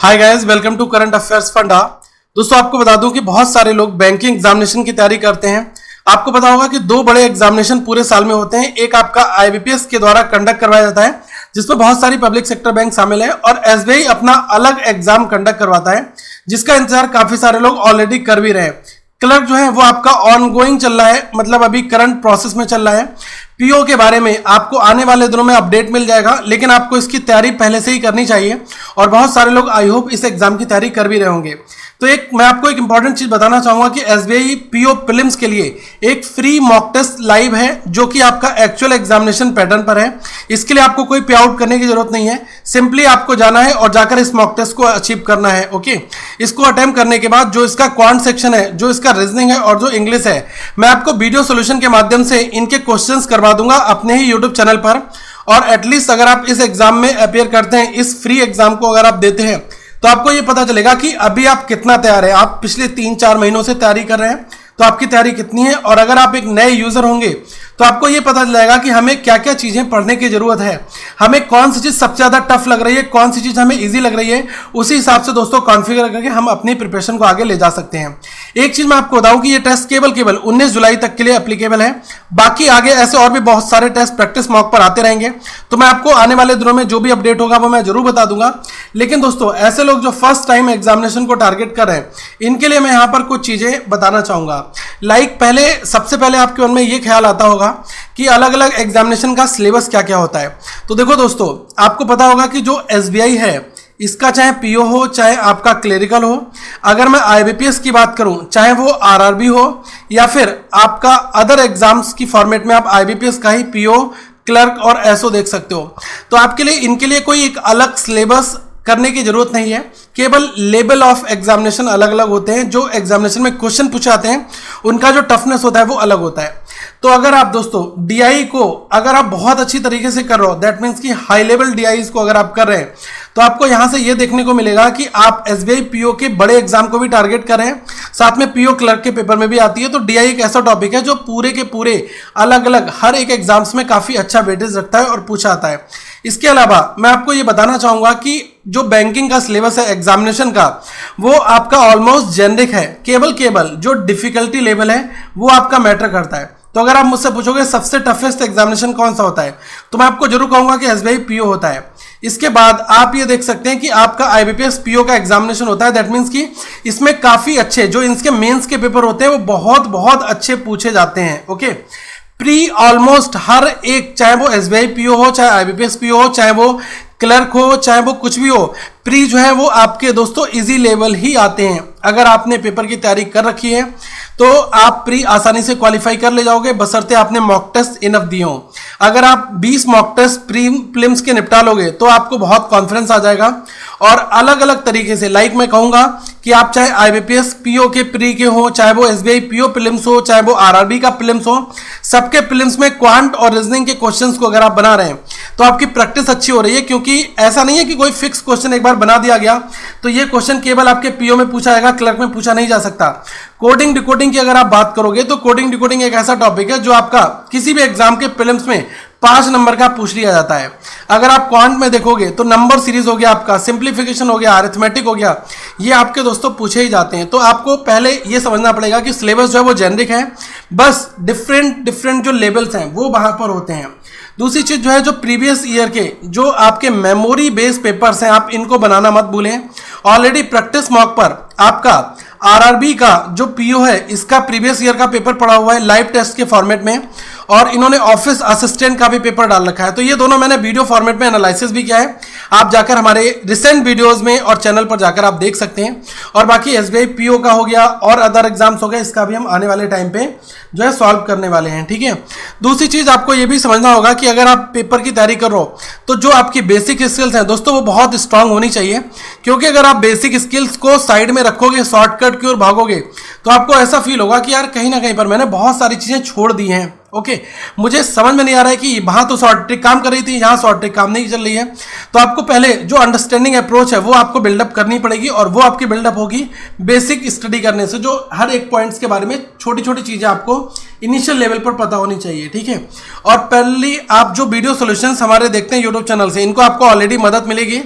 Hi guys, welcome to current affairs फंडा। दोस्तों आपको बता दूं कि बहुत सारे लोग बैंकिंग एग्जामिनेशन की तैयारी करते हैं। आपको पता होगा कि दो बड़े एग्जामिनेशन पूरे साल में होते हैं। एक आपका आईबीपीएस के द्वारा कंडक्ट करवाया जाता है जिसमें बहुत सारी पब्लिक सेक्टर बैंक शामिल है, और एसबीआई अपना अलग एग्जाम कंडक्ट करवाता है जिसका इंतजार काफी सारे लोग ऑलरेडी कर भी रहे हैं। क्लर्क जो है वो आपका ऑनगोइंग चल रहा है, मतलब अभी करंट प्रोसेस में चल रहा है। पीओ के बारे में आपको आने वाले दिनों में अपडेट मिल जाएगा, लेकिन आपको इसकी तैयारी पहले से ही करनी चाहिए और बहुत सारे लोग आई होप इस एग्जाम की तैयारी कर भी रहे होंगे। तो मैं आपको एक इंपॉर्टेंट चीज बताना चाहूंगा कि एसबीआई पीओ प्रीलिम्स के लिए एक फ्री मॉक टेस्ट लाइव है जो कि आपका एक्चुअल एग्जामिनेशन पैटर्न पर है। इसके लिए आपको कोई पे आउट करने की जरूरत नहीं है, सिंपली आपको जाना है और जाकर इस मॉक टेस्ट को अचीव करना है। ओके, इसको अटेम्प्ट करने के बाद जो इसका क्वांट सेक्शन है, जो इसका रीजनिंग है और जो इंग्लिश है, मैं आपको वीडियो सोल्यूशन के माध्यम से इनके क्वेश्चंस करवा दूंगा अपने ही यूट्यूब चैनल पर। और एटलीस्ट अगर आप इस एग्जाम में अपियर करते हैं, इस फ्री एग्जाम को अगर आप देते हैं, तो आपको यह पता चलेगा कि अभी आप कितना तैयार है। आप पिछले 3-4 महीनों से तैयारी कर रहे हैं तो आपकी तैयारी कितनी है, और अगर आप एक नए यूजर होंगे तो आपको यह पता चलेगा कि हमें क्या क्या चीजें पढ़ने की जरूरत है, हमें कौन सी चीज सबसे ज्यादा टफ लग रही है, कौन सी चीज हमें इजी लग रही है। उसी हिसाब से दोस्तों कॉन्फ़िगर करके हम अपनी प्रिपरेशन को आगे ले जा सकते हैं। एक चीज मैं आपको बताऊं कि ये टेस्ट केवल 19 जुलाई तक के लिए एप्लीकेबल है। बाकी आगे ऐसे और भी बहुत सारे टेस्ट प्रैक्टिस मॉक पर आते रहेंगे, तो मैं आपको आने वाले दिनों में जो भी अपडेट होगा वो मैं जरूर बता दूंगा। लेकिन दोस्तों ऐसे लोग जो फर्स्ट टाइम एग्जामिनेशन को टारगेट कर रहे हैं, इनके लिए मैं यहां पर कुछ चीजें बताना चाहूंगा। सबसे पहले आपके मन में ये ख्याल आता होगा कि अलग अलग एग्जामिनेशन का सिलेबस क्या क्या होता है। तो देखो दोस्तों, आपको पता होगा कि जो एसबीआई है, इसका चाहे पीओ हो चाहे आपका क्लेरिकल हो, अगर मैं आईबीपीएस की बात करूं, चाहे वो आरआरबी हो या फिर आपका अदर एग्जाम्स की फॉर्मेट में आप आईबीपीएस का ही पीओ, क्लर्क और एसओ देख सकते हो। तो आपके लिए इनके लिए कोई एक अलग सिलेबस करने की जरूरत नहीं है, केवल लेवल ऑफ एग्जामिनेशन अलग अलग होते हैं। जो एग्जामिनेशन में क्वेश्चन पूछे जाते हैं उनका जो टफनेस होता है वो अलग होता है। तो अगर आप दोस्तों डीआई को अगर आप बहुत अच्छी तरीके से कर रहे हो, दैट मीन्स कि हाई लेवल डीआईज को अगर आप कर रहे हैं, तो आपको यहां से ये देखने को मिलेगा कि आप एसबीआई पीओ के बड़े एग्जाम को भी टारगेट कर रहे हैं, साथ में पीओ क्लर्क के पेपर में भी आती है। तो डीआई एक ऐसा टॉपिक है जो पूरे के पूरे अलग अलग हर एक एग्जाम्स में काफी अच्छा वेटेज रखता है और पूछा आता है। इसके अलावा मैं आपको ये बताना चाहूंगा कि जो बैंकिंग का सिलेबस है एग्जामिनेशन का, वो आपका ऑलमोस्ट जेनरिक है। केवल जो डिफिकल्टी लेवल है वो आपका मैटर करता है। तो अगर आप मुझसे पूछोगे सबसे टफेस्ट एग्जामिनेशन कौन सा होता है, तो मैं आपको जरूर कहूंगा कि एसबीआई पीओ होता है। इसके बाद आप ये देख सकते हैं कि आपका आईबीपीएस पीओ का एग्जामिनेशन होता है। दैट मीन्स कि इसमें काफी अच्छे जो इनके मेंस के पेपर होते हैं वो बहुत बहुत अच्छे पूछे जाते हैं। ओके, प्री ऑलमोस्ट हर एक, चाहे वो एसबीआई पीओ हो, चाहे आईबीपीएस पीओ हो, चाहे वो क्लर्क हो, चाहे वो कुछ भी हो, प्री जो है वो आपके दोस्तों इजी लेवल ही आते हैं। अगर आपने पेपर की तैयारी कर रखी है तो आप प्री आसानी से क्वालिफाई कर ले जाओगे, बशर्ते आपने मॉक टेस्ट इनफ दिए हो। अगर आप 20 मॉक टेस्ट प्रीलिम्स के निपटा लोगे तो आपको बहुत कॉन्फिडेंस आ जाएगा। और अलग अलग तरीके से मैं कहूंगा कि आप चाहे आईबीपीएस पीओ के प्री के हो, चाहे वो एसबीआई पीओ प्रीलिम्स हो, चाहे वो आरआरबी का प्रीलिम्स हो, सबके प्रीलिम्स में क्वांट और रीजनिंग के क्वेश्चंस को अगर आप बना रहे हैं तो आपकी प्रैक्टिस अच्छी हो रही है। क्योंकि ऐसा नहीं है कि कोई फिक्स क्वेश्चन एक बार बना दिया गया तो ये क्वेश्चन केवल आपके पीओ में पूछा जाएगा, क्लर्क में पूछा नहीं जा सकता। कोडिंग डिकोडिंग की अगर आप बात करोगे तो कोडिंग डिकोडिंग एक ऐसा टॉपिक है जो आपका किसी भी एग्जाम के प्रीलिम्स में 5 नंबर का पूछ लिया जाता है। अगर आप क्वांट में देखोगे तो नंबर सीरीज हो गया, आपका सिंप्लीफिकेशन हो गया, अरिथमेटिक हो गया, ये आपके दोस्तों पूछे ही जाते हैं। तो आपको पहले ये समझना पड़ेगा कि सिलेबस जो है वो जेनरिक है, बस डिफरेंट जो लेवल्स हैं वो वहां पर होते हैं। दूसरी चीज जो है, जो प्रीवियस ईयर के जो आपके मेमोरी बेस्ड पेपर्स हैं, आप इनको बनाना मत भूलें। ऑलरेडी प्रैक्टिस मॉक पर आपका आरआरबी का जो पीओ है, इसका प्रीवियस ईयर का पेपर पड़ा हुआ है लाइव टेस्ट के फॉर्मेट में, और इन्होंने ऑफिस असिस्टेंट का भी पेपर डाल रखा है। तो ये दोनों मैंने वीडियो फॉर्मेट में एनालिसिस भी किया है, आप जाकर हमारे रिसेंट वीडियोस में और चैनल पर जाकर आप देख सकते हैं। और बाकी एसबीआई पीओ का हो गया और अदर एग्जाम्स हो गए, इसका भी हम आने वाले टाइम पे जो है सॉल्व करने वाले हैं। ठीक है, दूसरी चीज आपको ये भी समझना होगा कि अगर आप पेपर की तैयारी कर रहे हो तो जो आपकी बेसिक स्किल्स हैं दोस्तों वो बहुत स्ट्रांग होनी चाहिए। क्योंकि अगर आप बेसिक स्किल्स को साइड में रखोगे, शॉर्टकट की ओर भागोगे, तो आपको ऐसा फील होगा कि यार कहीं ना कहीं पर मैंने बहुत सारी चीजें छोड़ दी हैं। ओके मुझे समझ में नहीं आ रहा है कि वहां तो शॉर्ट ट्रिक काम कर रही थी, यहाँ शॉर्ट ट्रिक काम नहीं चल रही है। तो आपको पहले जो अंडरस्टैंडिंग अप्रोच है वो आपको बिल्डअप करनी पड़ेगी, और वो आपकी बिल्डअप होगी बेसिक स्टडी करने से, जो हर एक पॉइंट्स के बारे में छोटी छोटी चीजें आपको इनिशियल लेवल पर पता होनी चाहिए, ठीक है। और पहली आप जो वीडियो सॉल्यूशंस हमारे देखते हैं यूट्यूब चैनल से, इनको आपको ऑलरेडी मदद मिलेगी,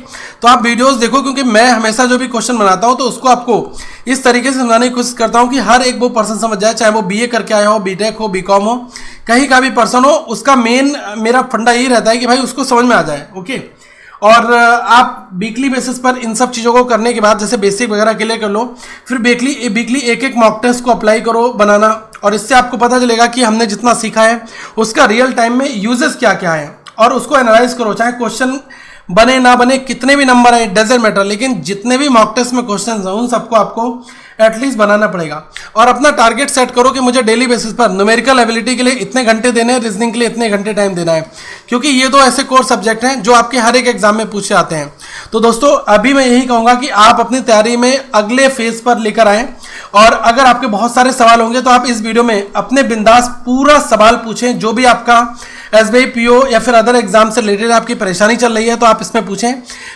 तो आप वीडियोस देखो, क्योंकि मैं हमेशा जो भी क्वेश्चन बनाता हूं तो उसको आपको इस तरीके से समझाने की कोशिश करता हूं कि हर एक वो पर्सन समझ जाए, चाहे वो बीए करके आया हो, बीटेक हो, बीकॉम हो, कहीं का भी पर्सन हो, उसका मेन मेरा फंडा यही रहता है कि भाई उसको समझ में आ जाए, ओके। और आप वीकली बेसिस पर इन सब चीज़ों को करने के बाद, जैसे बेसिक वगैरह क्लियर कर लो, फिर वीकली एक एक मॉक टेस्ट को अप्लाई करो बनाना, और इससे आपको पता चलेगा कि हमने जितना सीखा है उसका रियल टाइम में यूजेस क्या क्या है, और उसको एनालाइज करो। चाहे क्वेश्चन बने ना बने, कितने भी नंबर आए, डजेंट मैटर, लेकिन जितने भी मॉक टेस्ट में क्वेश्चन हैं उन सबको आपको एटलीस्ट बनाना पड़ेगा। और अपना टारगेट सेट करो कि मुझे डेली बेसिस पर न्यूमेरिकल एबिलिटी के लिए इतने घंटे देने हैं, रीजनिंग के लिए इतने घंटे टाइम देना है, क्योंकि ये दो ऐसे कोर सब्जेक्ट हैं जो आपके हर एक एग्जाम में पूछे आते हैं। तो दोस्तों अभी मैं यही कहूँगा कि आप अपनी तैयारी में अगले फेज पर लेकर आएँ, और अगर आपके बहुत सारे सवाल होंगे तो आप इस वीडियो में अपने बिंदास पूरा सवाल पूछें, जो भी आपका एसबीआई पीओ या फिर अदर एग्जाम से रिलेटेड आपकी परेशानी चल रही है तो आप इसमें पूछें।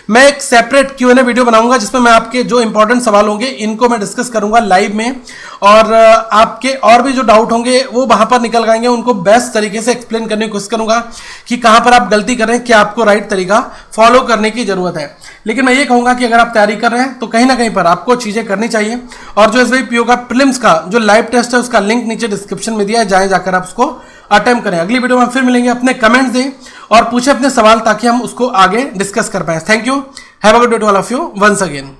मैं एक सेपरेट Q&A वीडियो बनाऊंगा जिसमें मैं आपके जो इंपॉर्टेंट सवाल होंगे इनको मैं डिस्कस करूंगा लाइव में, और आपके और भी जो डाउट होंगे वो वहां पर निकल आएंगे, उनको बेस्ट तरीके से एक्सप्लेन करने की कोशिश करूंगा कि कहां पर आप गलती कर रहे हैं, क्या आपको राइट तरीका फॉलो करने की जरूरत है। लेकिन मैं ये कहूंगा कि अगर आप तैयारी कर रहे हैं तो कहीं ना कहीं पर आपको चीजें करनी चाहिए, और जो एसबीआई पीओ का प्रीलिम्स का जो लाइव टेस्ट है उसका लिंक नीचे डिस्क्रिप्शन में दिया है, जाएं जाकर आप उसको अटेम्प्ट करें। अगली वीडियो में फिर मिलेंगे, अपने कमेंट्स दें और पूछें अपने सवाल ताकि हम उसको आगे डिस्कस कर पाए। Thank you, have a good day to all of you once again.